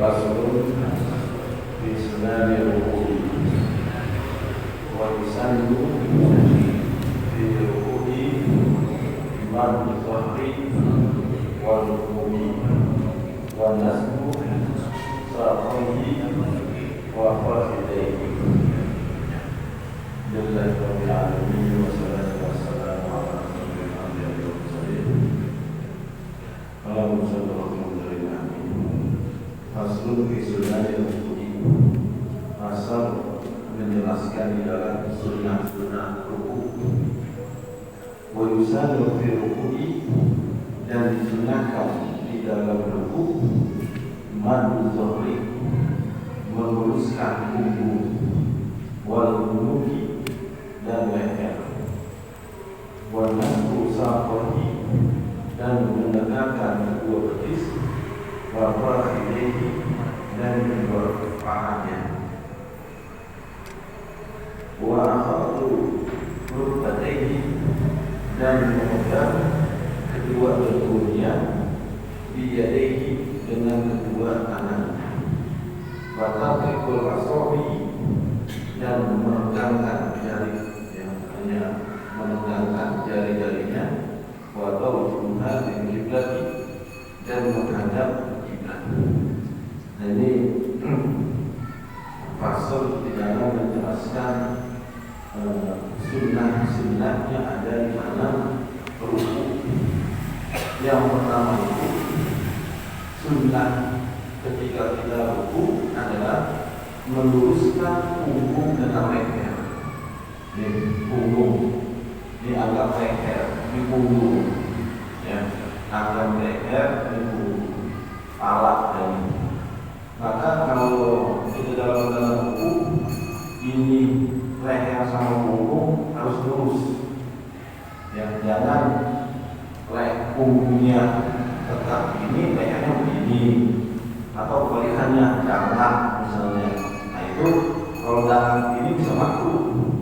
Faslun fi sunani ruku'i wa yusannu fi ruku'i imam dhahri wal ruku'i wa nasbu saqaihi wa fakhidaihi. Lillahi rabbil alamin wa salatu wassalamu ala asyrofil anbiya'i wal mursalin. Allahumma shalli ala Muhammad. Faslun fi sunani ruku'i. Asal menjelaskan di dalam sunnah-sunnah ruku'. Wa yusannu fi ruku'i, dan disunahkan di dalam ruku' madu dhahri, meluruskan punggung, wal unuki, dan leher, wal nasbu saqaihi, dan menegakkan kedua betis, wa fakhidaihi, dan kedua pahanya, wa akhadhu rukbatayhi, dan memegang kedua dengkulnya, biyadaihi, dengan kedua tangan, wa taqiqul asabi, dan menegangkan jari, yang hanya menegangkan jari-jarinya, wa tawjuhha lil qiblat, dan menghadap kiblat. Nah, ini fasal di dalam menjelaskan sunnah-sunnahnya ada di dalam ruku'. Yang pertama itu sunnah ketika kita ruku' adalah meluruskan punggung dengan leher. Ini punggung, ini anggap leher, ini punggung, ya, anggap leher, ini punggung, pala, dan ini. Maka kalau kita dalam ruku', ini leher sama punggung harus lurus, ya, jangan punggungnya tetap ini, lehernya begini, atau kebalikannya, jangan misalnya. Nah itu kalau tangan ini bisa makruh,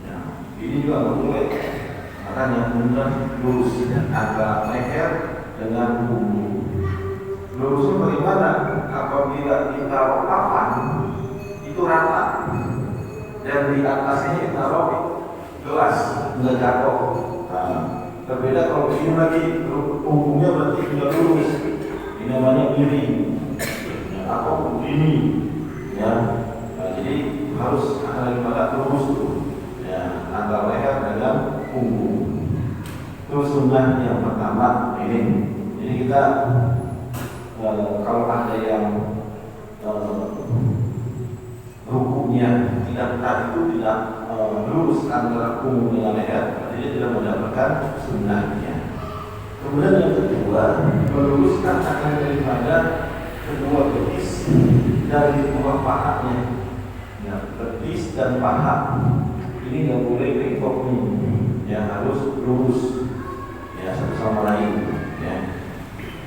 ya, ini juga nggak boleh. Makanya benar lurus antara leher dengan punggung. Lurusnya bagaimana? Apabila kita papan itu rata, dan di atasnya kita taruh gelas, nggak jatuh. Nah, berbeda kalau ini lagi punggungnya berarti tidak lurus, ini namanya miring, ya, atau begini, ya. Nah, jadi harus daripada lurus tuh, ya, antara leher dengan punggung. Itu sunnah yang pertama ini. Jadi kita kalau ada yang rukunya tidak tadi itu tidak lurus antara punggung dengan leher, dia tidak mendapatkan sunnahnya. Kemudian yang kedua, meluruskan akan daripada kedua betis dari kedua pahanya, ya, betis dan paha ini nggak boleh bengkok, ya, harus lurus, ya, satu sama lain, ya.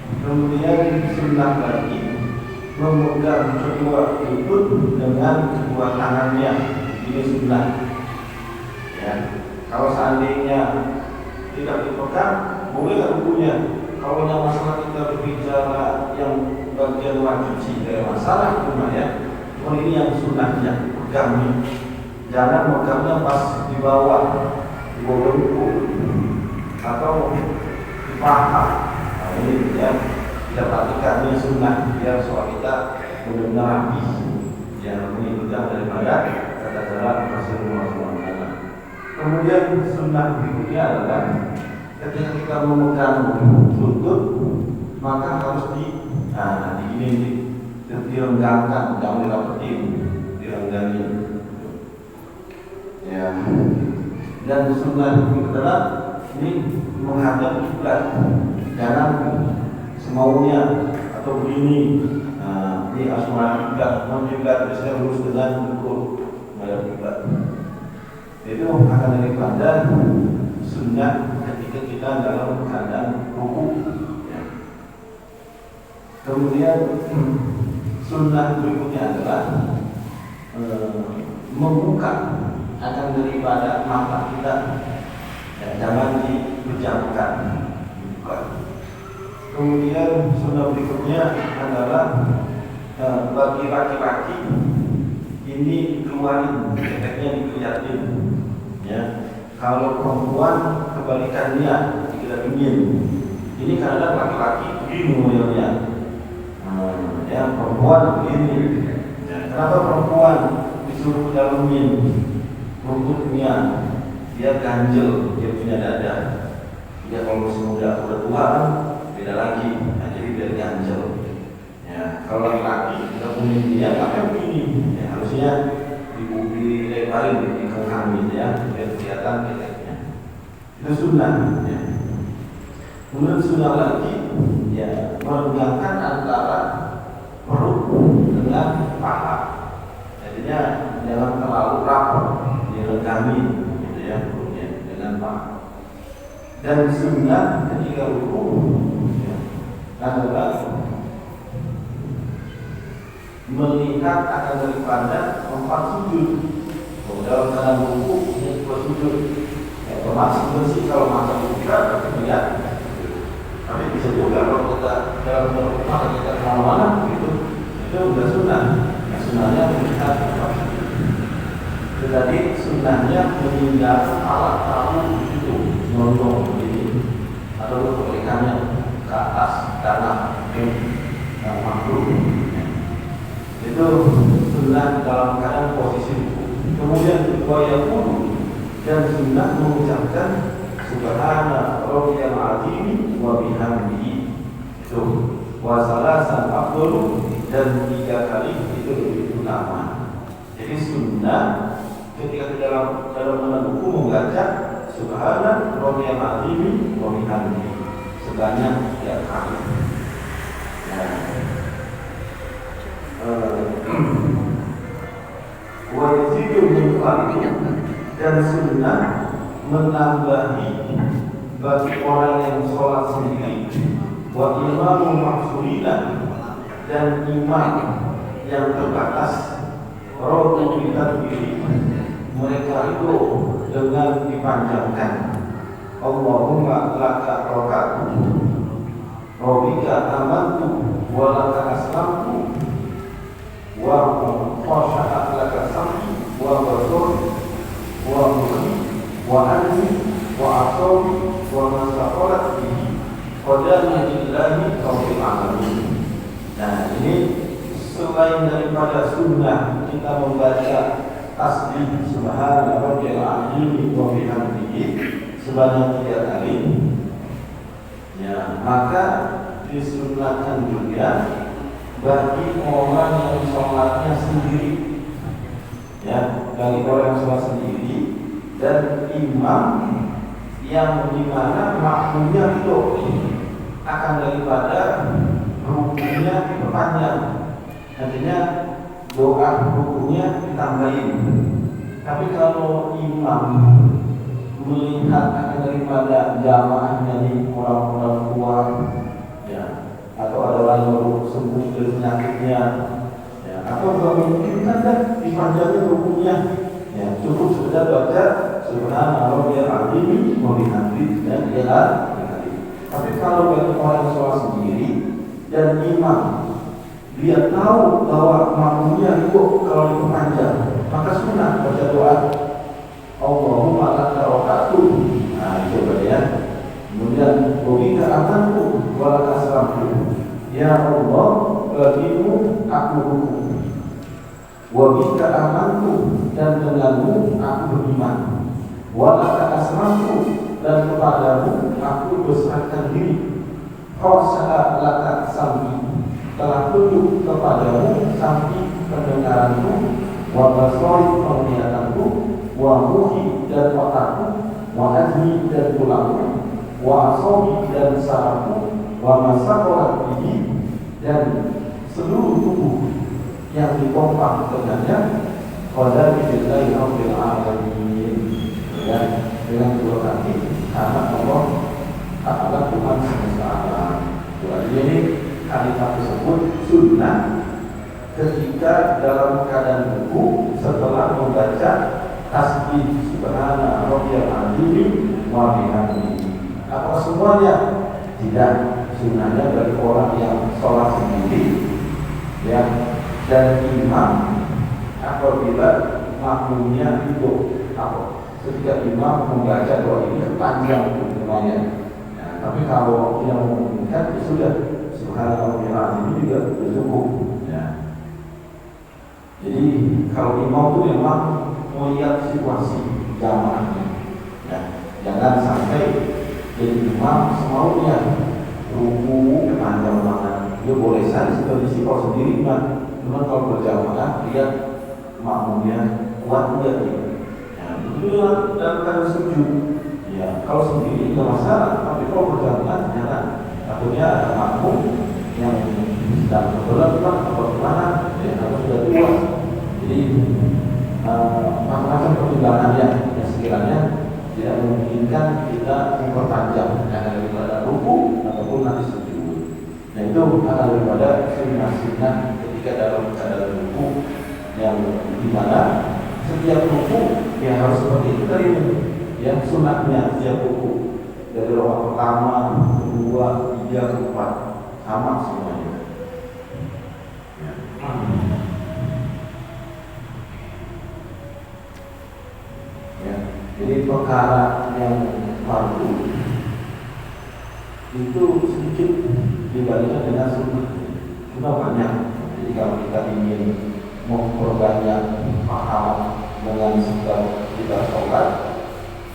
Kemudian sunnah lagi memegang kedua lutut dengan kedua tangannya, ini sunnah, ya. Kalau seandainya tidak dipegang, boleh nggak rukunya? Kalau yang masalah kita berbicara yang bagian wajib sih tidak masalah, cuma ya, cuma ini yang sunnahnya pegangnya, jangan megangnya pas di bawah ruku atau di paha. Nah, ini ya, kita perhatikan ini sunnah biar soal kita benar-benar rapi, yang mengikuti daripada kata cara Rasulullah SAW. Kemudian sunnah berikutnya adalah ketika kita memegang lutut, maka harus direnggangkan, jangan dirapetin, direnggangin, ya. Dan sunnah berikut adalah ini menghadap kiblat, jangan semaunya atau begini. Nah, ini harus menghadap kiblat, kiblat biasanya lurus dengan lutut menghadap kiblat. Itu akan daripada sunnah ketika kita dalam keadaan ruku, ya. Kemudian sunnah berikutnya adalah membuka akan daripada mata kita, ya, jangan dipejamkan, dibuka. Kemudian sunnah berikutnya adalah bagi laki-laki ini dikeluarin, efeknya dikelihatin. Ya, kalau perempuan kebalikannya tidak ingin. Ini kadang laki-laki begini modelnya. Ya, perempuan begini. Ya, kenapa perempuan disuruh dalemin rumputnya? Dia ganjel, dia punya dada. Dia kalau udah tua kan beda lagi. Nah, jadi dia ganjel. Ya, kalau laki-laki kita punya dia pakai begini. Ya, harusnya dilebarin, dikekang gitu ya, biar kelihatan keteknya. Itu sunnah. Ya. Kemudian sunnah lagi, ya, merenggangkan antara perut dengan paha. Jadinya jangan terlalu rapat, direnggangi, gitu ya, perutnya dengan paha. Dan sunnah ketika ruku, ya, adalah melihat akan daripada tempat sujud. Dalam keadaan ruku, ini bersujud. Ya, termasuk bersih kalau mata kita melihat. Tapi bisa juga kalau kita dalam rumah kita kemana-mana gitu, itu sudah sunnah. Yang sunnahnya melihat tempat sujud. Jadi sunnahnya meninggalkan alat tahu itu, nyondong begini, atau kebalikannya ke atas karena yang makhluk. Itu sunnah dalam keadaan posisi ruku. Kemudian wayaqulu, dan sunnah mengucapkan subhana rabbiyal azim wa bihamdihi. Itu wa salasan afdalu, dan 3 kali itu lebih utama. Jadi sunnah ketika dalam ruku membaca subhana rabbiyal azim wa bihamdihi sebanyak 3 kali. Wa yazidu min qalbi, dan sunnah menambahi bagi orang yang sholat sendiri, wa imamu mahsurina, dan imam yang terbatas, rodu bitadbiri, mereka itu dengan dipanjangkan. Allahumma laka rokatu, robika amantu, wa laka aslamtu, wa khasha'at laka sam'i wa basari wa mukhi wa anni wa asabi wa masaqalat bihi qadani lillahi rabbil alamin. Nah, ini selain daripada sunnah kita membaca tasbih subhana rabbiyal azim wa bihamdihi sebanyak 3 kali, ya, maka disunnahkan juga bagi orang yang sholatnya sendiri, ya, bagi orang yang sholat sendiri dan imam yang dimana makmumnya itu akan daripada rukunya diperpanjang, nantinya doa rukunya ditambahin. Tapi kalau imam melihat akan daripada jamaahnya di orang-orang tua, ya, atau ada orang yang baru sembuh dari penyakitnya, ya, atau tidak memungkinkan dan dipanjangin rukunya, ya, cukup sekedar baca subhana rabbiyal azim wa bihamdihi dan dia. Tapi kalau bagi orang yang sholat sendiri dan imam dia tahu bahwa makmumnya itu kalau diperpanjang, maka sunnah baca doa Allahumma laka rokatu. Nah, itu ya. Kemudian wabika amantu wa laka aslamtu. Ya Allah, bagimu aku ruku. Wabika amantu, dan denganmu aku beriman. Wa laka aslamtu, dan kepadamu aku berserahkan diri. Khosya'a laka sam'i, telah tunduk kepadamu sampai pendengaranku, wa basari penglihatanku, wa ruhi dan otakku, wa azmi dan tulangku, wa asabi dan sarafku, wa masaqalat bihi, dan seluruh tubuh yang dipompa dengannya. Qadari billahi rabbil alamin, ya, dengan 2 kaki karena Allah adalah Tuhan semesta alam. Jadi kalimat tersebut sunnah ketika dalam keadaan ruku setelah membaca tasbih subhana rabbiyal azim wa bihamdihi. Apa semuanya? Tidak. Sunnahnya bagi orang yang sholat sendiri, ya, Dan imam apabila makmumnya itu ketika imam membaca doa ini panjang semuanya. Nah, tapi kalau yang memungkinkan ya sudah subhanallah ini juga cukup. Ya. Jadi kalau imam itu memang melihat situasi jamaahnya. Ya. Jangan sampai jadi imam semaunya ruku panjang banget. Dia boleh saja seperti kalau sendiri kan. Cuma kalau berjamaah lihat makmumnya kuat enggak gitu. Ya, itu dalam keadaan sujud. Ya, kalau sendiri tidak masalah, tapi kalau berjamaah jangan. Takutnya ada makmum yang sedang berbelat atau gimana, ya harus sudah tua. Jadi macam-macam pertimbangannya yang sekiranya tidak memungkinkan kita memperpanjang daripada ruku ataupun nanti sujud. Nah itu daripada sunnah-sunnah ketika dalam keadaan ruku yang dimana setiap ruku ya harus seperti itu tadi yang sunnahnya setiap ruku dari rakaat pertama, kedua, tiga, keempat sama semuanya. Ya. Ya. Jadi perkara yang fardu itu sedikit dibandingkan dengan sunnah. Sunnah banyak. Jadi kalau kita ingin memperbanyak pahala dengan sebab kita sholat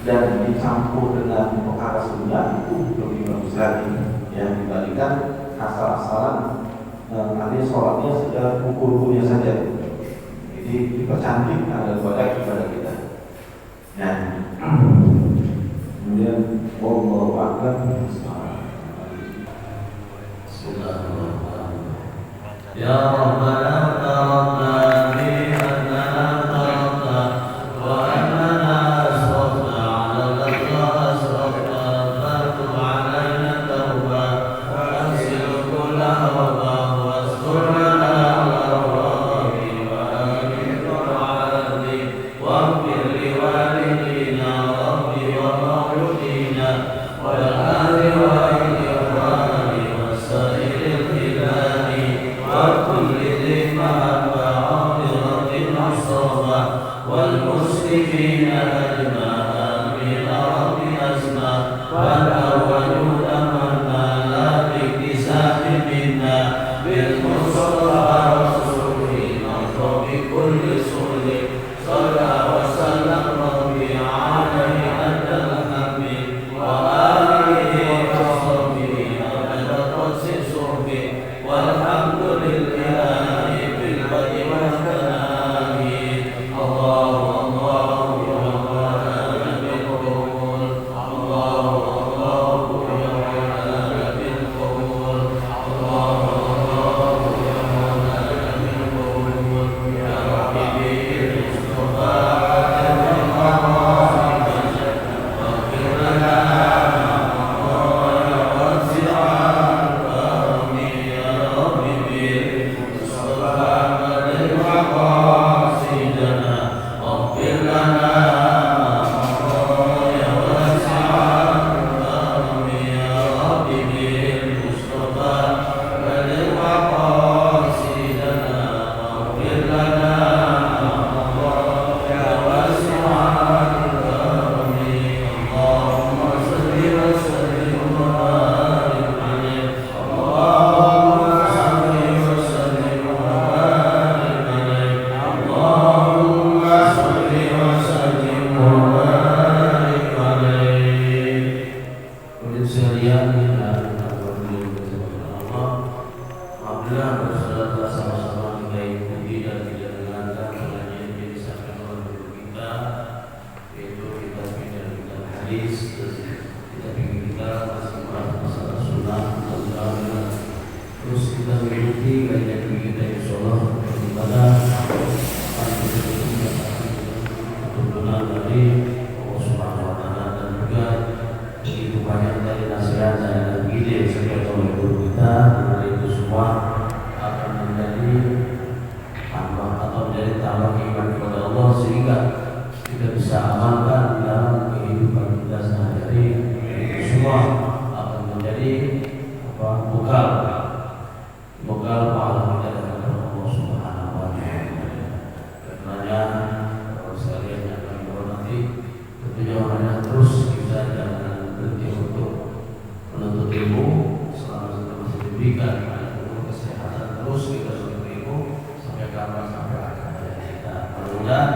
dan dicampur dengan perkara sunnah itu lebih bagus lagi yang dibandingkan asal-asalan artinya sholatnya sudah ukur-ukurnya saja. Jadi dipercantik daripada ibadah kita. Ya. Kemudian wallahu a'lam. Ya Rabbana taqabbal minna taqabbal wa annana asrafna 'ala al-laqa'i asrafna fatub 'alaina tawbah wa ansil kulla rawbah wa asturna 'ala rabi wa amin wa'alni wa fir li walidina rabbi wa mawludina wa al-ahli wa al-ikhwani wa sa'iril khilani وكل ذي محبة عاطرة عصابة والمسلمين أجمعا من رب أسماء والأولون منا لا باكتساب منا بالمصطفى رسوله نرضى بكل سؤل صلى وسلم ربي عليه أنت الحميد وآله وصحبه أبد قدس صحبه والحمد لله بالبدء والثناء الله الله dan